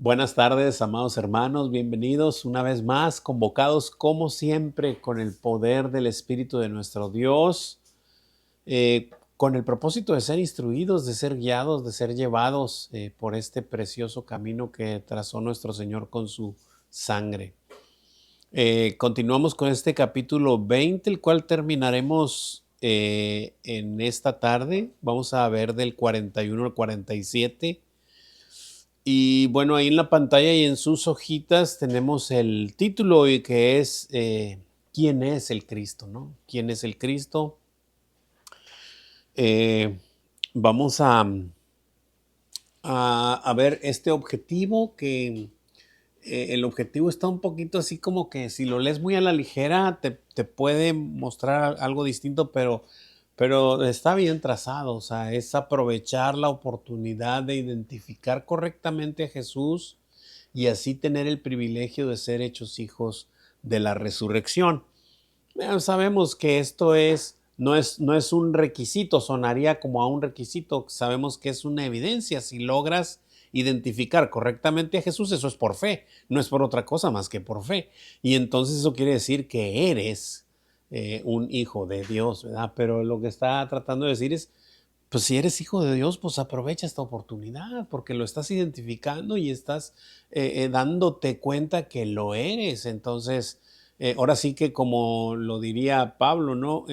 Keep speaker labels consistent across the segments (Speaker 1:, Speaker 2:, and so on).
Speaker 1: Buenas tardes, amados hermanos, bienvenidos una vez más, convocados como siempre con el poder del Espíritu de nuestro Dios, con el propósito de ser instruidos, de ser guiados, de ser llevados por este precioso camino que trazó nuestro Señor con su sangre. Continuamos con este capítulo 20, el cual terminaremos en esta tarde. Vamos a ver del 41 al 47. Y bueno, ahí en la pantalla y en sus hojitas tenemos el título y que es ¿quién es el Cristo? ¿No? ¿Quién es el Cristo? Eh, vamos a ver este objetivo que el objetivo está un poquito así como que si lo lees muy a la ligera te puede mostrar algo distinto, pero está bien trazado, o sea, es aprovechar la oportunidad de identificar correctamente a Jesús y así tener el privilegio de ser hechos hijos de la resurrección. Sabemos que esto no es un requisito, sonaría como a un requisito, sabemos que es una evidencia. Si logras identificar correctamente a Jesús, eso es por fe, no es por otra cosa más que por fe. Y entonces eso quiere decir que eres un hijo de Dios, ¿verdad? Pero lo que está tratando de decir es, pues si eres hijo de Dios, pues aprovecha esta oportunidad porque lo estás identificando y estás dándote cuenta que lo eres. Entonces, ahora sí que como lo diría Pablo, ¿no?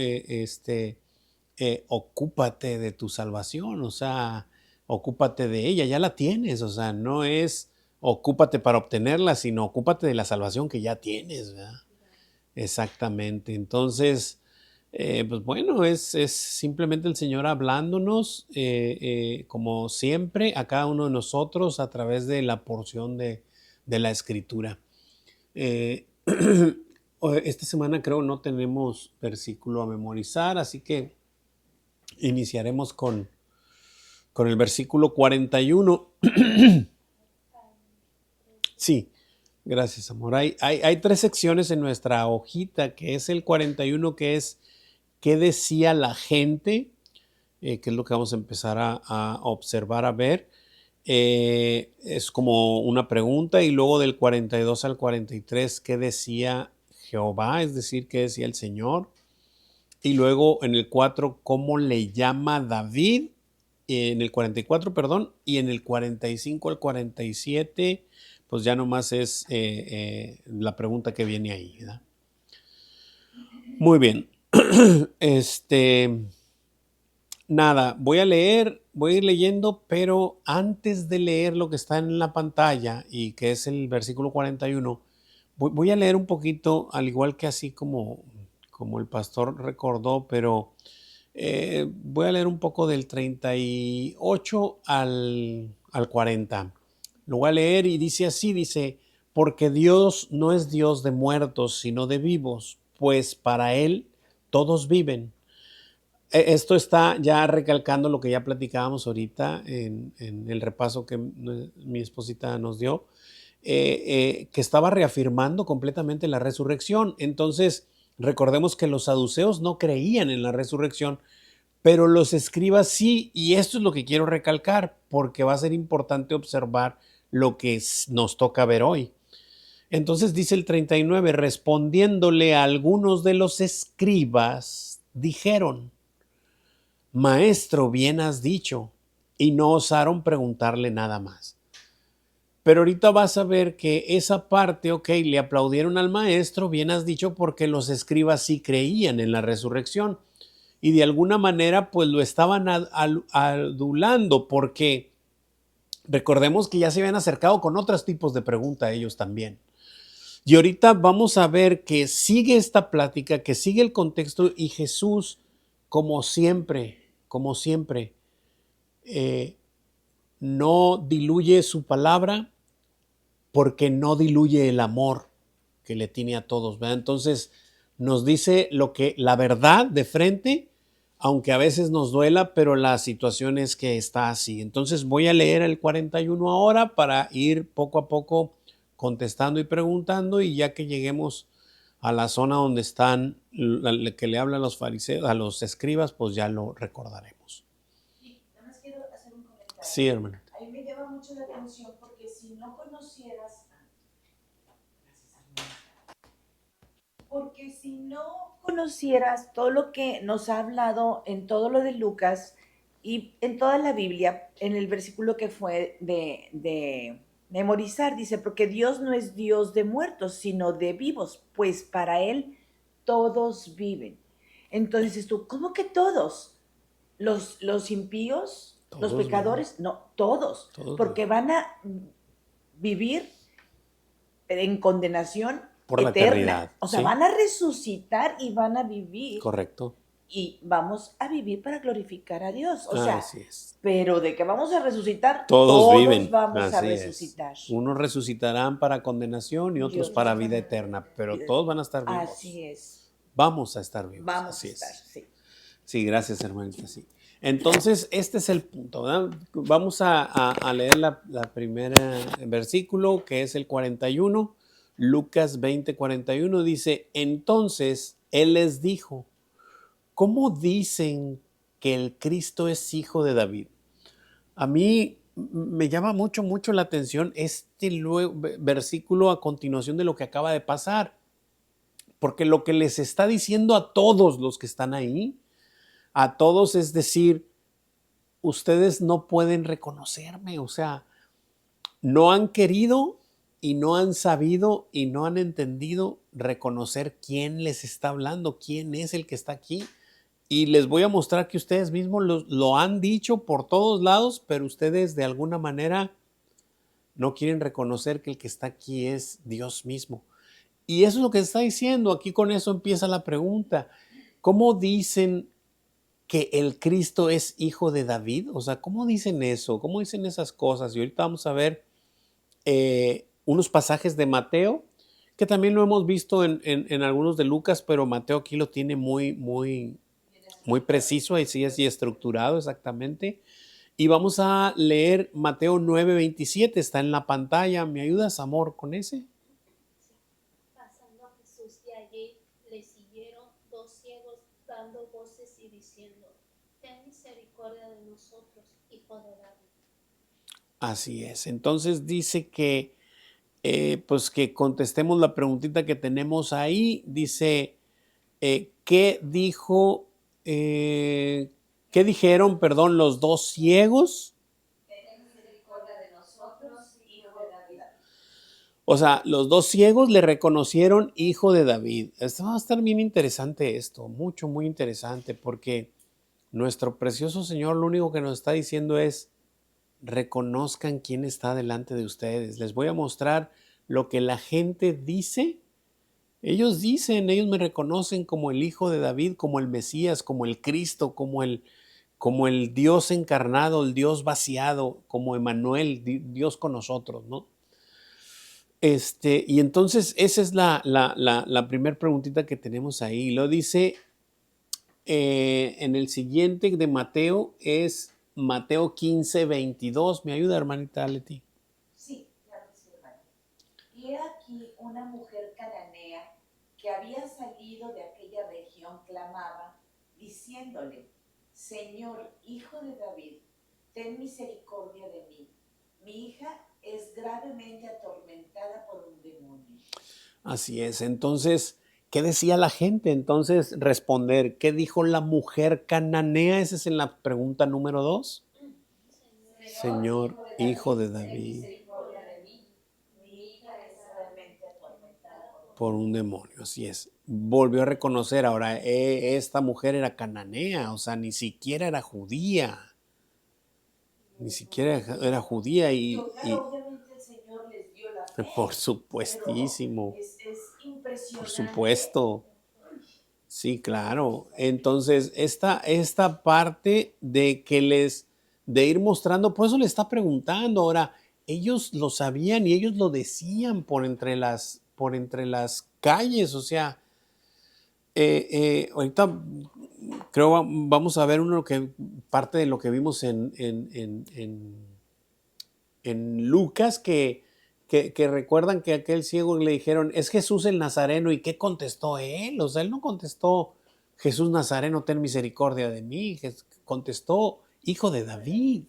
Speaker 1: Ocúpate de tu salvación, o sea, ocúpate de ella, ya la tienes, o sea, no es ocúpate para obtenerla, sino ocúpate de la salvación que ya tienes, ¿verdad? Exactamente. Entonces, pues bueno, es simplemente el Señor hablándonos, como siempre, a cada uno de nosotros a través de la porción de la Escritura. Eh, esta semana creo no tenemos versículo a memorizar, así que iniciaremos con el versículo 41. Sí, gracias, amor. Hay tres secciones en nuestra hojita, que es el 41, que es qué decía la gente, que es lo que vamos a empezar a observar, a ver. Es como una pregunta, y luego del 42 al 43, qué decía Jehová, es decir, qué decía el Señor. Y luego en el 4, cómo le llama David, en el 44, perdón, y en el 45 al 47, pues ya nomás es la pregunta que viene ahí, ¿verdad? Muy bien. Nada, voy a ir leyendo, pero antes de leer lo que está en la pantalla y que es el versículo 41, voy a leer un poquito, al igual que así como el pastor recordó, pero voy a leer un poco del 38 al 40. Lo voy a leer y dice así, dice, porque Dios no es Dios de muertos, sino de vivos, pues para Él todos viven. Esto está ya recalcando lo que ya platicábamos ahorita en el repaso que mi esposita nos dio, que estaba reafirmando completamente la resurrección. Entonces, recordemos que los saduceos no creían en la resurrección, pero los escribas sí, y esto es lo que quiero recalcar, porque va a ser importante observar lo que nos toca ver hoy. Entonces dice el 39, respondiéndole a algunos de los escribas, dijeron, Maestro, bien has dicho, y no osaron preguntarle nada más. Pero ahorita vas a ver que esa parte, ok, le aplaudieron al maestro, bien has dicho, porque los escribas sí creían en la resurrección y de alguna manera pues lo estaban adulando, porque recordemos que ya se habían acercado con otros tipos de preguntas ellos también. Y ahorita vamos a ver que sigue esta plática, que sigue el contexto y Jesús, como siempre, eh, no diluye su palabra porque no diluye el amor que le tiene a todos, ¿verdad? Entonces nos dice lo que la verdad de frente, aunque a veces nos duela, pero la situación es que está así. Entonces voy a leer el 41 ahora para ir poco a poco contestando y preguntando, y ya que lleguemos a la zona donde están, que le hablan los fariseos, a los escribas, pues ya lo recordaremos.
Speaker 2: Sí, nada más quiero hacer un comentario.
Speaker 1: Sí, hermano.
Speaker 2: A mí me llama mucho la atención porque si Porque si no conocieras todo lo que nos ha hablado en todo lo de Lucas y en toda la Biblia, en el versículo que fue de memorizar, dice, porque Dios no es Dios de muertos, sino de vivos, pues para Él todos viven. Entonces dices tú, ¿cómo que todos? Los impíos, los
Speaker 1: Todos viven,
Speaker 2: pecadores, no, todos,
Speaker 1: todos viven.
Speaker 2: porque van a vivir en condenación
Speaker 1: Por la
Speaker 2: eterna.
Speaker 1: eternidad,
Speaker 2: O sea,
Speaker 1: ¿sí?
Speaker 2: van a resucitar y van a vivir
Speaker 1: Correcto.
Speaker 2: y vamos a vivir para glorificar a Dios. O sea,
Speaker 1: Así es.
Speaker 2: pero de que vamos a resucitar,
Speaker 1: Todos
Speaker 2: todos
Speaker 1: viven,
Speaker 2: vamos a
Speaker 1: así es.
Speaker 2: resucitar.
Speaker 1: Unos resucitarán para condenación y
Speaker 2: Y
Speaker 1: otros
Speaker 2: otros
Speaker 1: para vida
Speaker 2: para
Speaker 1: eterna, pero
Speaker 2: vida.
Speaker 1: todos van a estar vivos.
Speaker 2: Así es.
Speaker 1: Vamos a estar vivos,
Speaker 2: Vamos a
Speaker 1: así
Speaker 2: estar,
Speaker 1: es.
Speaker 2: sí.
Speaker 1: Sí, gracias, hermanita, sí. Entonces, este es el punto, ¿verdad? Vamos a leer la primera versículo, que es el 41. Lucas 20:41 dice, entonces Él les dijo, ¿cómo dicen que el Cristo es hijo de David? A mí me llama mucho, mucho la atención este versículo a continuación de lo que acaba de pasar, porque lo que les está diciendo a todos los que están ahí, a todos es decir, ustedes no pueden reconocerme, o sea, no han querido y no han sabido y no han entendido reconocer quién les está hablando, quién es el que está aquí. Y les voy a mostrar que ustedes mismos lo han dicho por todos lados, pero ustedes de alguna manera no quieren reconocer que el que está aquí es Dios mismo. Y eso es lo que está diciendo. Aquí con eso empieza la pregunta. ¿Cómo dicen que el Cristo es hijo de David? O sea, ¿cómo dicen eso? ¿Cómo dicen esas cosas? Y ahorita vamos a ver unos pasajes de Mateo, que también lo hemos visto en algunos de Lucas, pero Mateo aquí lo tiene muy preciso, así es, y estructurado exactamente. Y vamos a leer Mateo 9:27, está en la pantalla. ¿Me ayudas, amor, con ese?
Speaker 3: Pasando Jesús de allí, le siguieron dos ciegos dando voces y diciendo, ten misericordia de nosotros, hijo de David.
Speaker 1: Así es. Entonces dice que, pues que contestemos la preguntita que tenemos ahí. Dice, ¿qué dijo, qué dijeron, perdón, los dos ciegos? O sea, los dos ciegos le reconocieron hijo de David. Esto va a estar bien interesante esto, mucho, muy interesante, porque nuestro precioso Señor lo único que nos está diciendo es, reconozcan quién está delante de ustedes. Les voy a mostrar lo que la gente dice. Ellos dicen, ellos me reconocen como el hijo de David, como el Mesías, como el Cristo, como el Dios encarnado, el Dios vaciado, como Emmanuel, Dios con nosotros, ¿no? Y entonces esa es la primera preguntita que tenemos ahí. Lo dice en el siguiente de Mateo, es Mateo 15:22. ¿Me ayuda, hermanita Leti?
Speaker 2: Sí, claro que sí, hermano. Y he aquí una mujer cananea que había salido de aquella región clamaba, diciéndole, Señor, hijo de David, ten misericordia de mí. Mi hija es gravemente atormentada por un demonio.
Speaker 1: Así es. Entonces, ¿qué decía la gente? Entonces, responder, ¿qué dijo la mujer cananea? Esa es en la pregunta número 2. Señor, hijo de David, por un demonio, así es. Volvió a reconocer, ahora esta mujer era cananea, o sea, ni siquiera era judía. Ni siquiera era judía y
Speaker 2: Obviamente el Señor les dio la fe.
Speaker 1: por supuestísimo,
Speaker 2: Es impresionante.
Speaker 1: por supuesto. Sí, claro. Entonces, esta parte de que de ir mostrando, por eso le está preguntando. Ahora, ellos lo sabían y ellos lo decían por entre las calles. O sea, ahorita creo vamos a ver parte de lo que vimos en Lucas, que recuerdan que aquel ciego le dijeron, es Jesús el Nazareno, ¿y qué contestó él? O sea, él no contestó, Jesús Nazareno, ten misericordia de mí, contestó, hijo de David,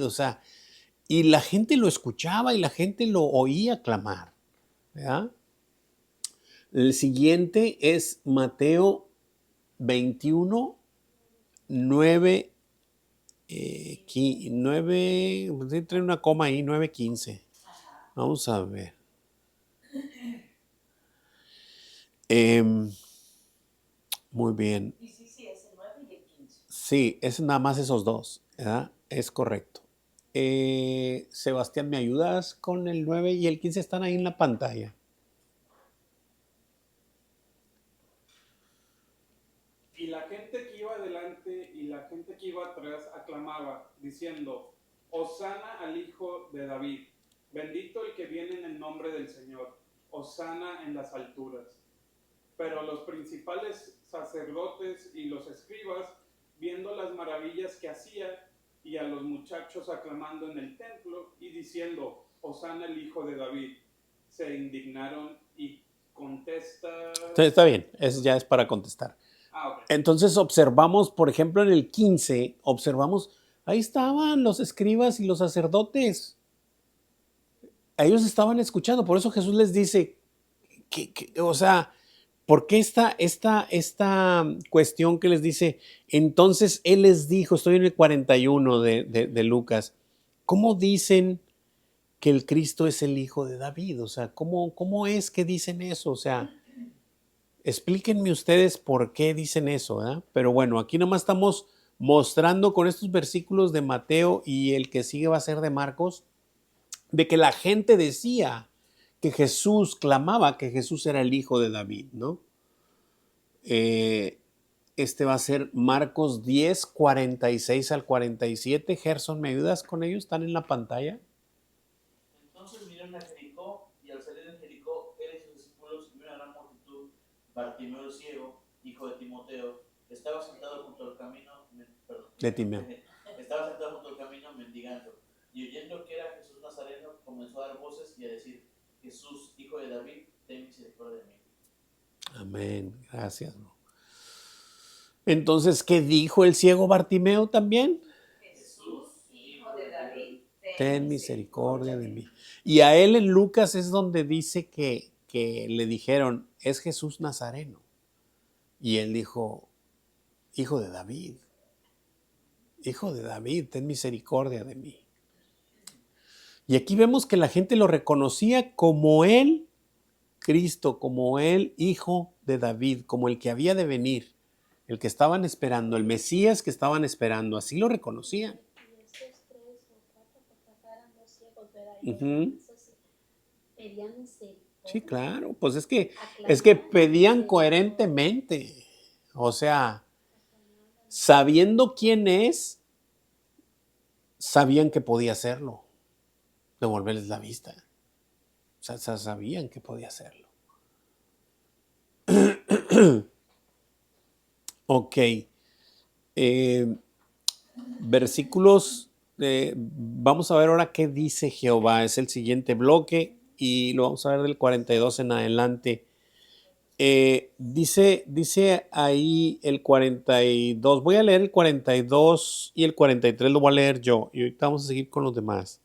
Speaker 1: o sea, y la gente lo escuchaba y la gente lo oía clamar, ¿verdad? El siguiente es Mateo 21, 9, 9, trae una coma ahí, 9:15. Vamos a ver. Muy bien.
Speaker 2: Y sí, es el 9 y el 15.
Speaker 1: Sí, es nada más esos dos, ¿verdad? Es correcto. Sebastián, ¿me ayudas con el 9 y el 15? Están ahí en la pantalla.
Speaker 4: Y la gente que iba adelante y la gente que iba atrás aclamaba, diciendo, Hosana al Hijo de David, bendito el que viene en el nombre del Señor, Hosana en las alturas. Pero los principales sacerdotes y los escribas, viendo las maravillas que hacía, y a los muchachos aclamando en el templo y diciendo, Hosana el Hijo de David, se indignaron y contesta...
Speaker 1: Está bien, eso ya es para contestar.
Speaker 4: Okay.
Speaker 1: Entonces observamos, por ejemplo, en el 15, observamos, ahí estaban los escribas y los sacerdotes. Ellos estaban escuchando, por eso Jesús les dice, o sea, ¿por qué esta cuestión que les dice? Entonces Él les dijo, estoy en el 41 de Lucas, ¿cómo dicen que el Cristo es el Hijo de David? O sea, ¿cómo es que dicen eso? O sea, explíquenme ustedes por qué dicen eso, ¿verdad? Pero bueno, aquí nomás estamos mostrando con estos versículos de Mateo y el que sigue va a ser de Marcos, de que la gente decía que Jesús clamaba que Jesús era el Hijo de David, ¿no? Este va a ser Marcos 10, 46 al 47. Gerson, ¿me ayudas con ellos? ¿Están en la pantalla?
Speaker 5: Entonces vinieron a Jericó, y al salir de Jericó, él y sus discípulos y una gran multitud, Bartimeo el ciego, hijo de Timoteo, estaba sentado junto al camino, estaba sentado junto al camino mendigando, y oyendo que era Jesús Nazareno, comenzó a dar voces y a decir, Jesús, hijo de David, ten misericordia de mí.
Speaker 1: Amén, gracias. Entonces, ¿qué dijo el ciego Bartimeo también?
Speaker 2: Jesús, Hijo de David,
Speaker 1: Ten misericordia de mí. Y a él en Lucas es donde dice que le dijeron, es Jesús Nazareno. Y él dijo, Hijo de David, ten misericordia de mí. Y aquí vemos que la gente lo reconocía como él, Cristo, como el Hijo de David, como el que había de venir, el que estaban esperando, el Mesías que estaban esperando, así lo reconocían.
Speaker 3: Y estos 3 o 4, porque acá eran 2 ciegos, ¿verdad?
Speaker 1: Ujú.
Speaker 3: Pedían misericordia.
Speaker 1: Sí, claro, pues es que pedían coherentemente, o sea, sabiendo quién es, sabían que podía hacerlo, devolverles la vista. O sea, sabían que podía hacerlo. Ok. Versículos, vamos a ver ahora qué dice Jehová. Es el siguiente bloque y lo vamos a ver del 42 en adelante. Dice ahí el 42. Voy a leer el 42 y el 43 lo voy a leer yo. Y ahorita vamos a seguir con los demás.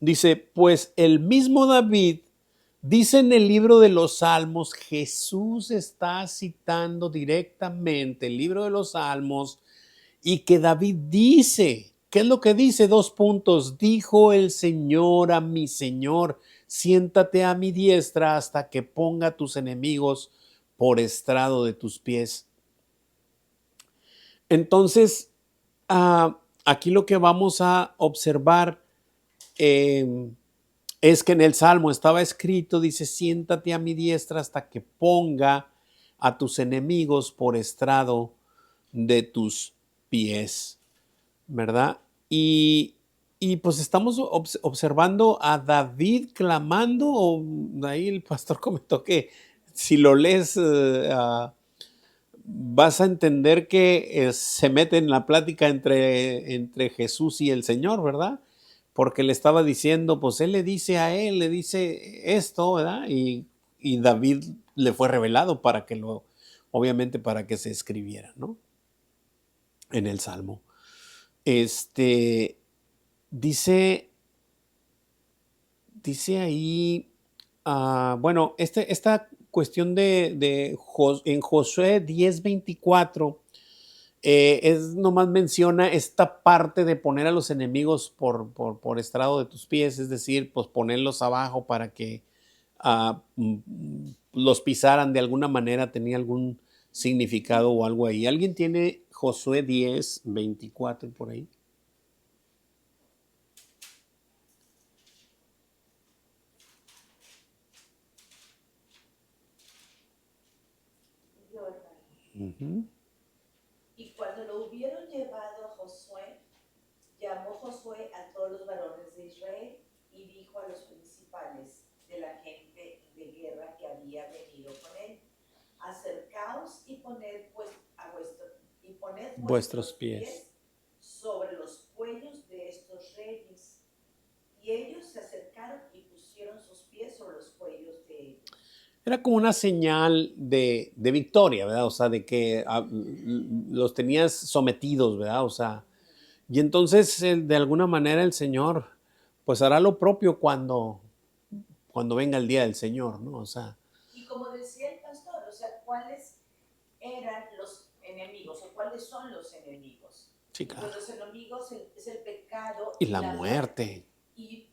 Speaker 1: Dice, pues el mismo David dice en el libro de los Salmos, Jesús está citando directamente el libro de los Salmos y que David dice, ¿qué es lo que dice? 2 puntos, dijo el Señor a mi Señor, siéntate a mi diestra hasta que ponga a tus enemigos por estrado de tus pies. Entonces, aquí lo que vamos a observar es que en el Salmo estaba escrito, dice, siéntate a mi diestra hasta que ponga a tus enemigos por estrado de tus pies, ¿verdad? Y pues estamos observando a David clamando, o ahí el pastor comentó que si lo lees vas a entender que se mete en la plática entre Jesús y el Señor, ¿verdad? Porque le estaba diciendo, pues él le dice esto, ¿verdad? Y David le fue revelado obviamente para que se escribiera, ¿no? En el Salmo. Dice, dice ahí, bueno, esta cuestión en Josué 10:24, nomás menciona esta parte de poner a los enemigos por estrado de tus pies, es decir, pues ponerlos abajo para que los pisaran de alguna manera, tenía algún significado o algo ahí. ¿Alguien tiene Josué 10:24 por ahí?
Speaker 2: Yo, hermano.
Speaker 1: Ujú.
Speaker 2: Y cuando lo hubieron llevado a Josué, llamó Josué a todos los varones de Israel y dijo a los principales de la gente de guerra que había venido con él: acercaos y poned
Speaker 1: Vuestros pies.
Speaker 2: sobre los cuellos de estos reyes. Y ellos se acercaron y pusieron sus pies sobre los cuellos de ellos.
Speaker 1: Era como una señal de victoria, ¿verdad? O sea, de que los tenías sometidos, ¿verdad? O sea, y entonces de alguna manera el Señor pues hará lo propio cuando venga el día del Señor, ¿no? O sea,
Speaker 2: Y como decía el pastor, o sea, ¿cuáles eran los enemigos o cuáles son los enemigos?
Speaker 1: sí,
Speaker 2: Pues
Speaker 1: claro.
Speaker 2: los enemigos es el pecado
Speaker 1: Y la muerte.
Speaker 2: Y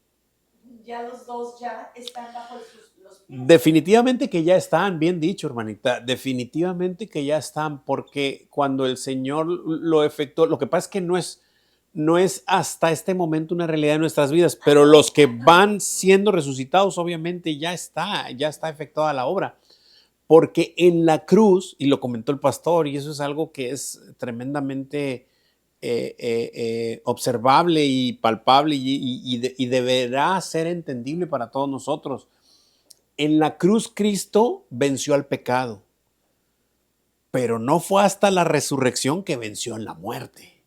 Speaker 2: ya los dos ya están bajo los pies.
Speaker 1: Definitivamente que ya están, bien dicho, hermanita, definitivamente que ya están, porque cuando el Señor lo efectuó, lo que pasa es que no es hasta este momento una realidad de nuestras vidas, pero los que van siendo resucitados, obviamente ya está efectuada la obra, porque en la cruz, y lo comentó el pastor, y eso es algo que es tremendamente observable y palpable y deberá ser entendible para todos nosotros. En la cruz Cristo venció al pecado, pero no fue hasta la resurrección que venció en la muerte.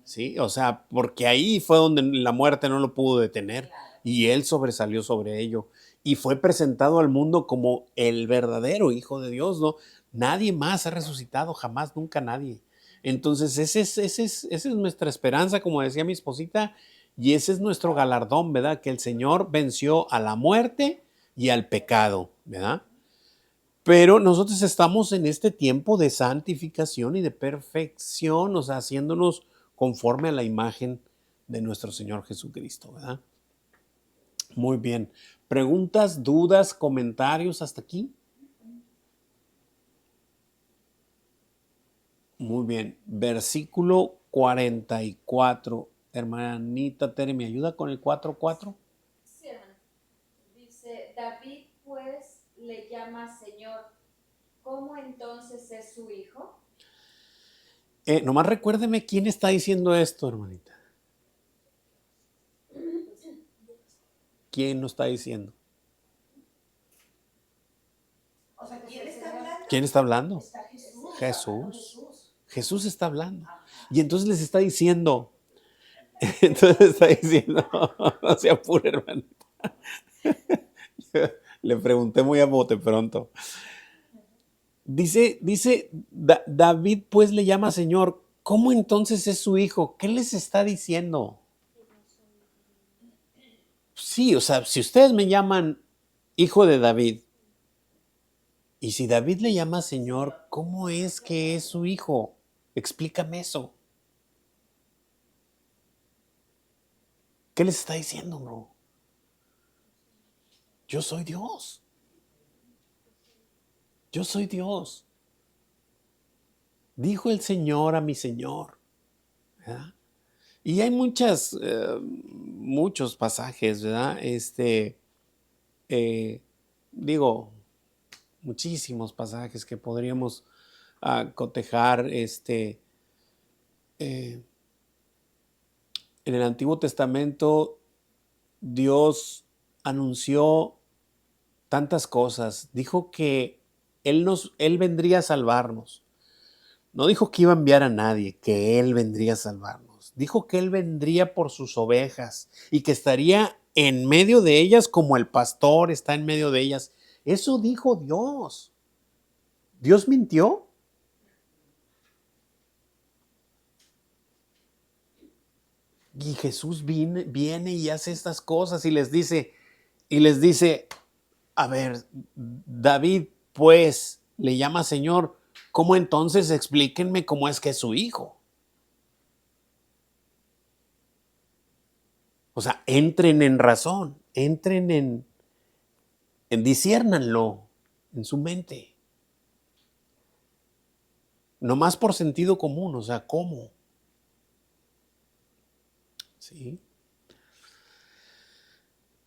Speaker 1: ¿Sí? O sea, porque ahí fue donde la muerte no lo pudo detener y él sobresalió sobre ello y fue presentado al mundo como el verdadero Hijo de Dios, ¿no? Nadie más ha resucitado, jamás, nunca nadie. Entonces, esa es nuestra esperanza, como decía mi esposita, y ese es nuestro galardón, ¿verdad? Que el Señor venció a la muerte y al pecado, ¿verdad? Pero nosotros estamos en este tiempo de santificación y de perfección, o sea, haciéndonos conforme a la imagen de nuestro Señor Jesucristo, ¿verdad? Muy bien. ¿Preguntas, dudas, comentarios hasta aquí? Muy bien. Versículo 44. Hermanita Tere, ¿me ayuda con el 4:4?
Speaker 6: Sí, hermano. Dice, David pues le llama Señor. ¿Cómo entonces es su hijo?
Speaker 1: Nomás recuérdeme quién está diciendo esto, hermanita. ¿Quién lo está diciendo?
Speaker 2: O sea, ¿quién está hablando?
Speaker 1: ¿Quién está hablando?
Speaker 2: Está Jesús.
Speaker 1: Jesús. Jesús está hablando. Y entonces les está diciendo, no se apure, hermanita. Le pregunté muy a bote pronto. Dice David pues le llama Señor. ¿Cómo entonces es su hijo? ¿Qué les está diciendo? Sí, o sea, si ustedes me llaman hijo de David, y si David le llama Señor, ¿cómo es que es su hijo? Explícame eso. ¿Qué les está diciendo, bro? Yo soy Dios. Yo soy Dios. Dijo el Señor a mi Señor. ¿Verdad? Y hay muchos pasajes, ¿verdad? Muchísimos pasajes que podríamos cotejar. En el Antiguo Testamento, Dios anunció tantas cosas. Dijo que Él vendría a salvarnos. No dijo que iba a enviar a nadie, que Él vendría a salvarnos. Dijo que Él vendría por sus ovejas y que estaría en medio de ellas como el pastor está en medio de ellas. Eso dijo Dios. ¿Dios mintió? Y Jesús viene y hace estas cosas y les dice, a ver, David pues le llama Señor, ¿cómo entonces explíquenme cómo es que es su hijo? O sea, entren en razón, entren en disciérnanlo en su mente. No más por sentido común, o sea, ¿cómo? Sí.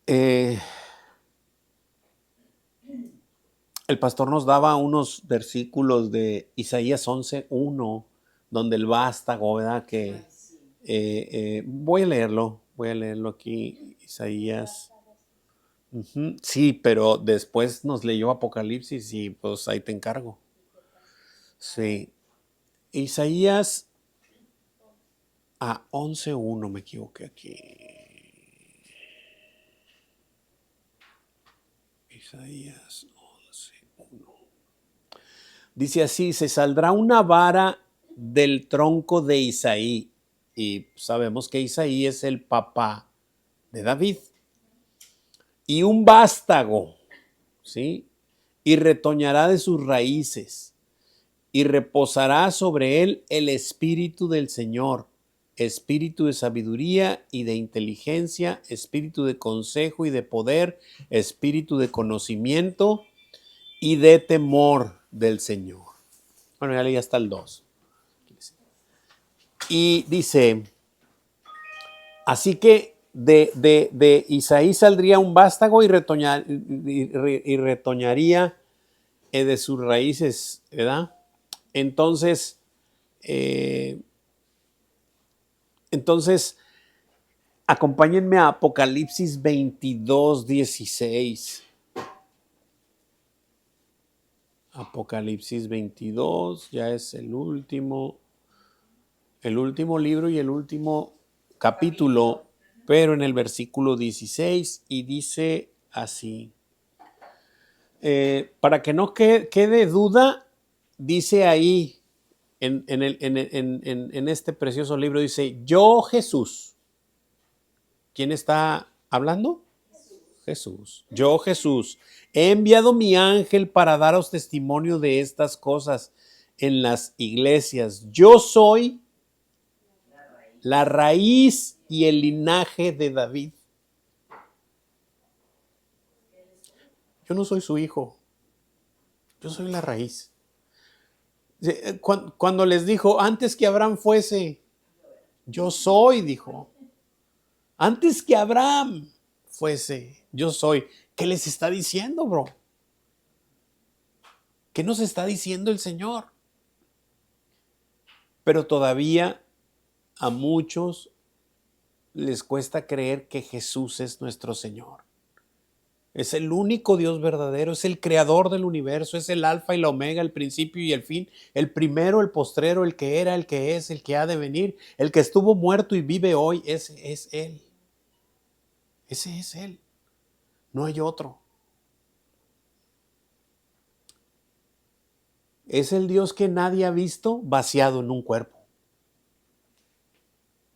Speaker 1: El pastor nos daba unos versículos de Isaías 11:1, donde el vástago, ¿verdad? Que voy a leerlo aquí, Isaías. Sí, pero después nos leyó Apocalipsis y pues ahí te encargo. Sí. Isaías 11:1, me equivoqué aquí. Isaías 11:1. Dice así, se saldrá una vara del tronco de Isaí. Y sabemos que Isaí es el papá de David. Y un vástago, ¿sí? Y retoñará de sus raíces. Y reposará sobre él el espíritu del Señor, espíritu de sabiduría y de inteligencia, espíritu de consejo y de poder, espíritu de conocimiento y de temor del Señor. Bueno, ya leí hasta el 2. Y dice, así que de Isaí saldría un vástago y retoñaría de sus raíces, ¿verdad? Entonces, acompáñenme a Apocalipsis 22:16. Apocalipsis 22, ya es el último libro y el último capítulo, pero en el versículo 16, y dice así. Para que no quede duda, dice ahí, en este precioso libro, dice, yo Jesús. ¿Quién está hablando? Jesús. Yo Jesús, he enviado mi ángel para daros testimonio de estas cosas en las iglesias. Yo soy la raíz y el linaje de David. Yo no soy su hijo. Yo soy la raíz. Cuando les dijo, antes que Abraham fuese, yo soy, dijo. Antes que Abraham fuese, yo soy. ¿Qué les está diciendo, bro? ¿Qué nos está diciendo el Señor? Pero todavía a muchos les cuesta creer que Jesús es nuestro Señor. Es el único Dios verdadero, es el creador del universo, es el alfa y la omega, el principio y el fin, el primero, el postrero, el que era, el que es, el que ha de venir, el que estuvo muerto y vive hoy. Ese es Él. Ese es Él. No hay otro. Es el Dios que nadie ha visto vaciado en un cuerpo.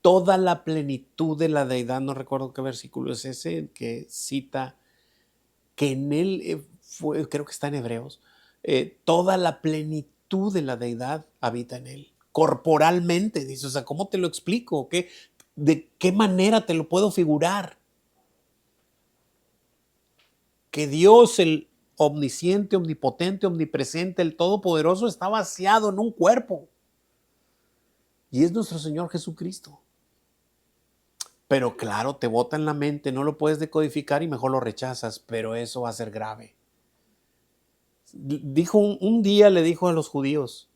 Speaker 1: Toda la plenitud de la deidad, no recuerdo qué versículo es ese, que cita que en él creo que está en Hebreos, toda la plenitud de la deidad habita en él, corporalmente, dice, o sea, ¿cómo te lo explico? ¿De qué manera te lo puedo figurar? Que Dios, el omnisciente, omnipotente, omnipresente, el todopoderoso, está vaciado en un cuerpo. Y es nuestro Señor Jesucristo. Pero claro, te bota en la mente, no lo puedes decodificar y mejor lo rechazas, pero eso va a ser grave. Dijo un día le dijo a los judíos,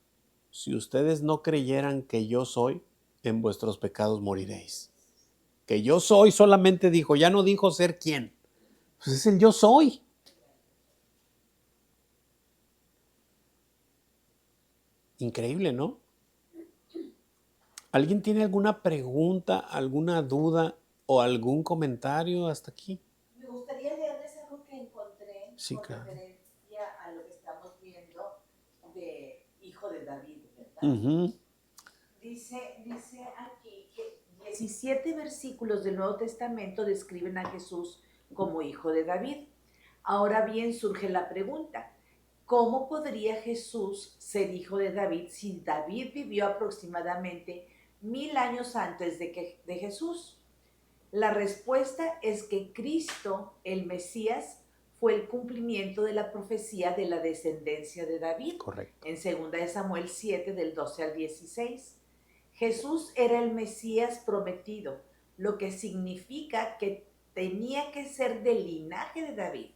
Speaker 1: si ustedes no creyeran que yo soy, en vuestros pecados moriréis. Que yo soy solamente dijo, ya no dijo ser quién. Pues es el yo soy. Increíble, ¿no? ¿Alguien tiene alguna pregunta, alguna duda o algún comentario hasta aquí?
Speaker 2: Me gustaría leerles algo que encontré
Speaker 1: Sí,
Speaker 2: con
Speaker 1: claro.
Speaker 2: referencia a lo que estamos viendo de hijo de David, ¿verdad?
Speaker 1: Uh-huh.
Speaker 2: Dice aquí que 17 versículos del Nuevo Testamento describen a Jesús como hijo de David. Ahora bien, surge la pregunta, ¿cómo podría Jesús ser hijo de David si David vivió aproximadamente 1000 años antes de Jesús? La respuesta es que Cristo, el Mesías, fue el cumplimiento de la profecía de la descendencia de David.
Speaker 1: Correcto.
Speaker 2: En 2 Samuel 7, del 12 al 16. Jesús era el Mesías prometido, lo que significa que tenía que ser del linaje de David.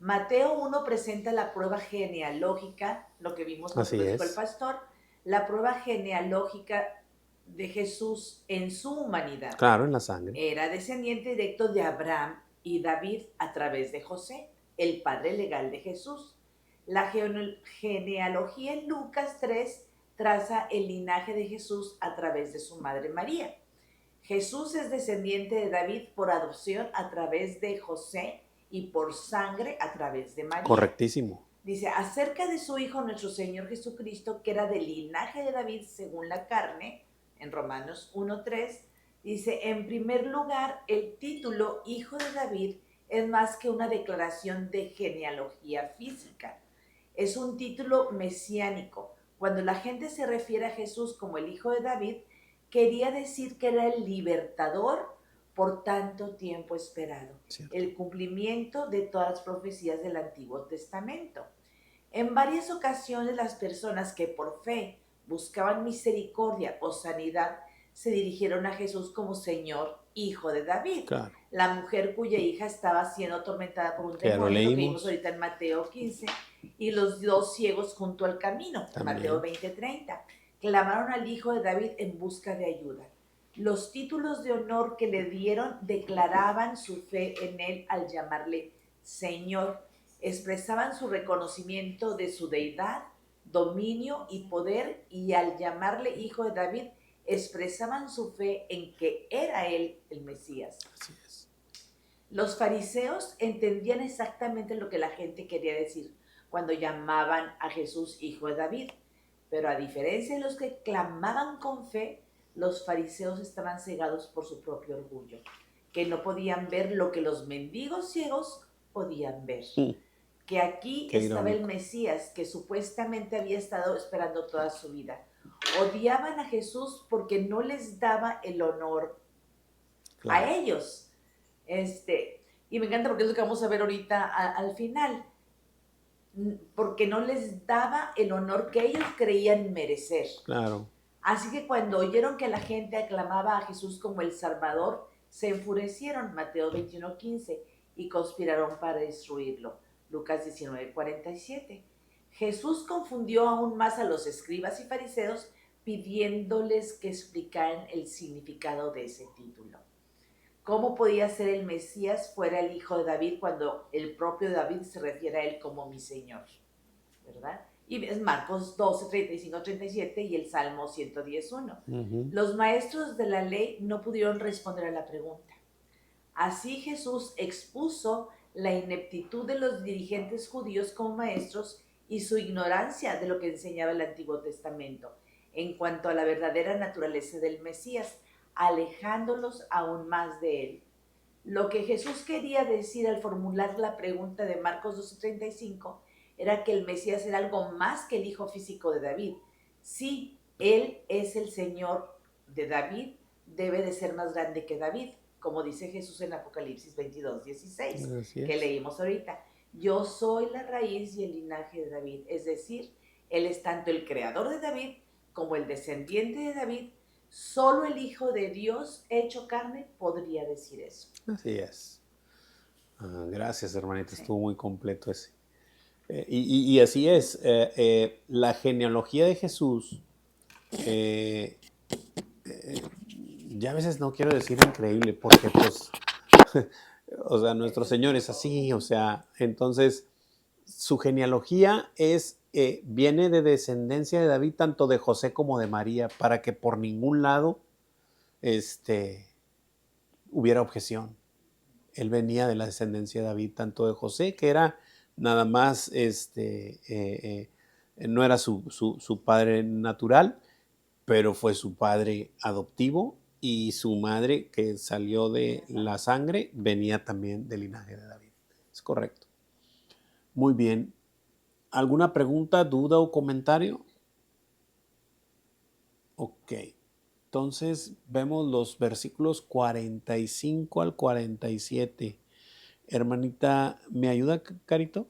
Speaker 2: Mateo 1 presenta la prueba genealógica, lo que vimos
Speaker 1: Así
Speaker 2: cuando dijo el
Speaker 1: es.
Speaker 2: pastor, la prueba genealógica de Jesús en su humanidad.
Speaker 1: Claro, en la sangre.
Speaker 2: Era descendiente directo de Abraham y David a través de José, el padre legal de Jesús. La genealogía en Lucas 3 traza el linaje de Jesús a través de su madre María. Jesús es descendiente de David por adopción a través de José y por sangre a través de María.
Speaker 1: Correctísimo.
Speaker 2: Dice, acerca de su Hijo nuestro Señor Jesucristo, que era del linaje de David según la carne, en Romanos 1:3, dice, en primer lugar, el título Hijo de David es más que una declaración de genealogía física. Es un título mesiánico. Cuando la gente se refiere a Jesús como el Hijo de David, quería decir que era el libertador por tanto tiempo esperado.
Speaker 1: Cierto.
Speaker 2: El cumplimiento de todas las profecías del Antiguo Testamento. En varias ocasiones las personas que por fe buscaban misericordia o sanidad se dirigieron a Jesús como Señor, Hijo de David.
Speaker 1: Claro.
Speaker 2: La mujer cuya hija estaba siendo atormentada por un
Speaker 1: Que ya lo
Speaker 2: demonio, lo que
Speaker 1: leímos.
Speaker 2: vimos ahorita en Mateo 15, y los 2 ciegos junto al camino, en
Speaker 1: También.
Speaker 2: Mateo 20:30, clamaron al Hijo de David en busca de ayuda. Los títulos de honor que le dieron declaraban su fe en él al llamarle Señor, expresaban su reconocimiento de su deidad, dominio y poder, y al llamarle Hijo de David expresaban su fe en que era él el Mesías.
Speaker 1: Así es.
Speaker 2: Los fariseos entendían exactamente lo que la gente quería decir cuando llamaban a Jesús Hijo de David, pero a diferencia de los que clamaban con fe, los fariseos estaban cegados por su propio orgullo, que no podían ver lo que los mendigos ciegos podían ver. Que aquí
Speaker 1: Qué
Speaker 2: estaba el
Speaker 1: irónico.
Speaker 2: Mesías que supuestamente había estado esperando toda su vida. Odiaban a Jesús porque no les daba el honor
Speaker 1: Claro.
Speaker 2: a ellos. Y me encanta porque es lo que vamos a ver ahorita al final. Porque no les daba el honor que ellos creían merecer.
Speaker 1: Claro.
Speaker 2: Así que cuando oyeron que la gente aclamaba a Jesús como el Salvador, se enfurecieron, Mateo 21:15, y conspiraron para destruirlo, Lucas 19:47. Jesús confundió aún más a los escribas y fariseos pidiéndoles que explicaran el significado de ese título. ¿Cómo podía ser el Mesías fuera el Hijo de David cuando el propio David se refiere a él como mi Señor? ¿Verdad? Y es Marcos 12, 35, 37 y el Salmo 110:1.
Speaker 1: Ujú.
Speaker 2: Los maestros de la ley no pudieron responder a la pregunta. Así Jesús expuso la ineptitud de los dirigentes judíos como maestros y su ignorancia de lo que enseñaba el Antiguo Testamento en cuanto a la verdadera naturaleza del Mesías, alejándolos aún más de él. Lo que Jesús quería decir al formular la pregunta de Marcos 12:35 era que el Mesías era algo más que el hijo físico de David. Sí, él es el Señor de David, debe de ser más grande que David, como dice Jesús en Apocalipsis 22:16,
Speaker 1: Así
Speaker 2: que
Speaker 1: es.
Speaker 2: leímos ahorita. Yo soy la raíz y el linaje de David, es decir, él es tanto el creador de David como el descendiente de David. Solo el Hijo de Dios hecho carne podría decir eso.
Speaker 1: Así es. Gracias, hermanita.
Speaker 2: Sí.
Speaker 1: Estuvo muy completo ese. Y así es. La genealogía de Jesús, ya a veces no quiero decir increíble, porque pues, o sea, nuestro Señor es así, o sea, entonces su genealogía viene de descendencia de David, tanto de José como de María, para que por ningún lado hubiera objeción. Él venía de la descendencia de David, tanto de José, que era nada más, no era su padre natural, pero fue su padre adoptivo y su madre, que salió de la sangre, venía también del linaje de David. Es correcto. Muy bien. ¿Alguna pregunta, duda o comentario? Ok. Entonces vemos los versículos 45 al 47. Hermanita, ¿me ayuda, Carito?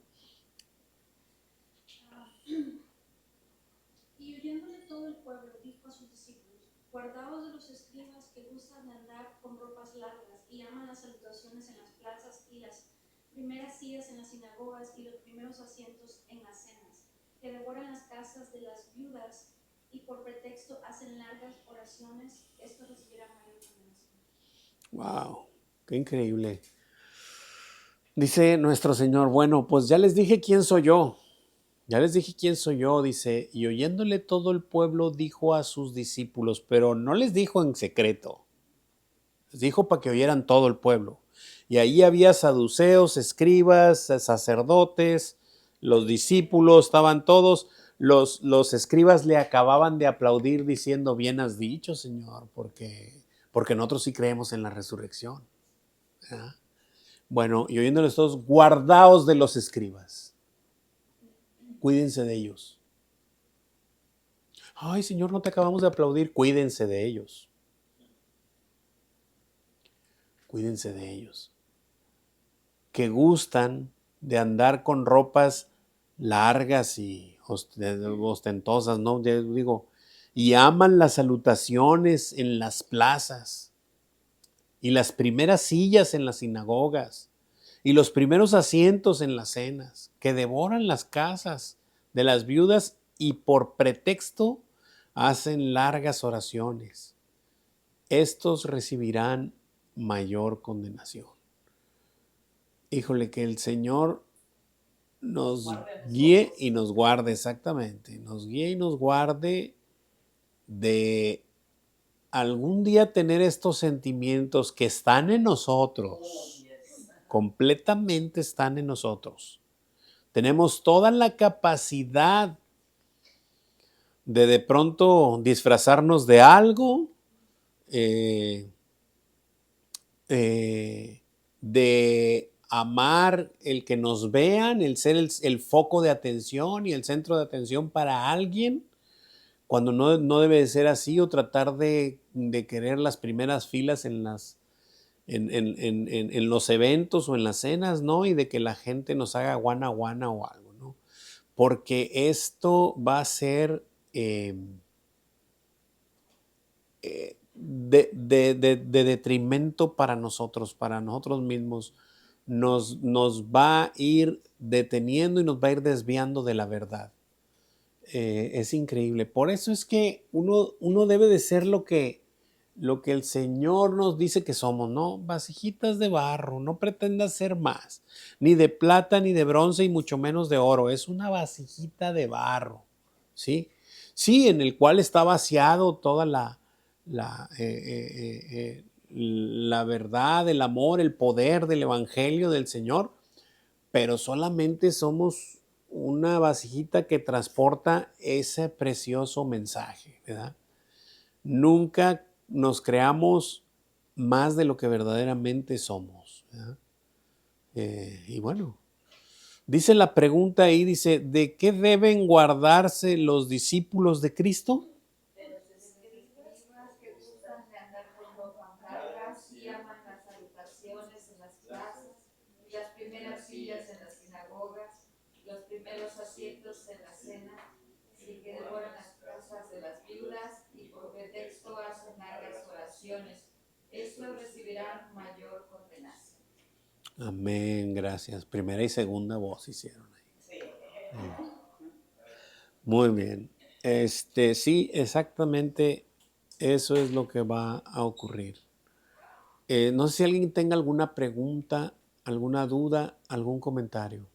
Speaker 3: Y oyéndole todo el pueblo, dijo a sus discípulos: guardaos de los escribas que gustan de andar con ropas largas y aman las salutaciones en las plazas y las primeras sillas en las sinagogas y los primeros asientos en las cenas, que devoran las casas de las viudas y por pretexto hacen largas oraciones. Esto recibirá mayor condenación.
Speaker 1: Wow, qué increíble. Dice nuestro Señor, bueno, pues ya les dije quién soy yo. Ya les dije quién soy yo, dice, y oyéndole todo el pueblo dijo a sus discípulos, pero no les dijo en secreto, les dijo para que oyeran todo el pueblo. Y ahí había saduceos, escribas, sacerdotes, los discípulos, estaban todos. Los escribas le acababan de aplaudir diciendo, bien has dicho, Señor, porque nosotros sí creemos en la resurrección. ¿Verdad? Bueno, y oyéndoles todos, guardaos de los escribas. Cuídense de ellos. Ay, Señor, no te acabamos de aplaudir. Cuídense de ellos. Cuídense de ellos. Que gustan de andar con ropas largas y ostentosas, ¿no? Ya digo, y aman las salutaciones en las plazas y las primeras sillas en las sinagogas y los primeros asientos en las cenas, que devoran las casas de las viudas y por pretexto hacen largas oraciones. Estos recibirán mayor condenación. Híjole, que el Señor nos guíe y nos guarde, exactamente, nos guíe y nos guarde de algún día tener estos sentimientos que están en nosotros, completamente están en nosotros. Tenemos toda la capacidad de pronto disfrazarnos de algo, de amar el que nos vean, el ser el foco de atención y el centro de atención para alguien, cuando no debe de ser así, o tratar de querer las primeras filas en los eventos o en las cenas, ¿no? Y de que la gente nos haga guana guana o algo, ¿no? Porque esto va a ser de detrimento para nosotros mismos. Nos va a ir deteniendo y nos va a ir desviando de la verdad. Es increíble. Por eso es que uno debe de ser lo que el Señor nos dice que somos, ¿no? Vasijitas de barro, no pretendas ser más, ni de plata, ni de bronce, y mucho menos de oro. Es una vasijita de barro, ¿sí? Sí, en el cual está vaciado toda la verdad, el amor, el poder del Evangelio del Señor, pero solamente somos una vasijita que transporta ese precioso mensaje, ¿verdad? Nunca nos creamos más de lo que verdaderamente somos, ¿verdad? Y bueno, dice la pregunta ahí, dice, ¿de qué deben guardarse los discípulos de Cristo?
Speaker 6: De los escribas que gustan de andar con ropas largas y aman las salutaciones en las plazas, y las primeras sillas en las sinagogas, los primeros asientos en la cena, y que devoran las casas de las viudas y por pretexto hacen largas oraciones. Estos recibirán mayor condenación.
Speaker 1: Amén, gracias. Primera y segunda voz hicieron ahí. Muy bien. Sí, exactamente eso es lo que va a ocurrir. No sé si alguien tenga alguna pregunta, alguna duda, algún comentario.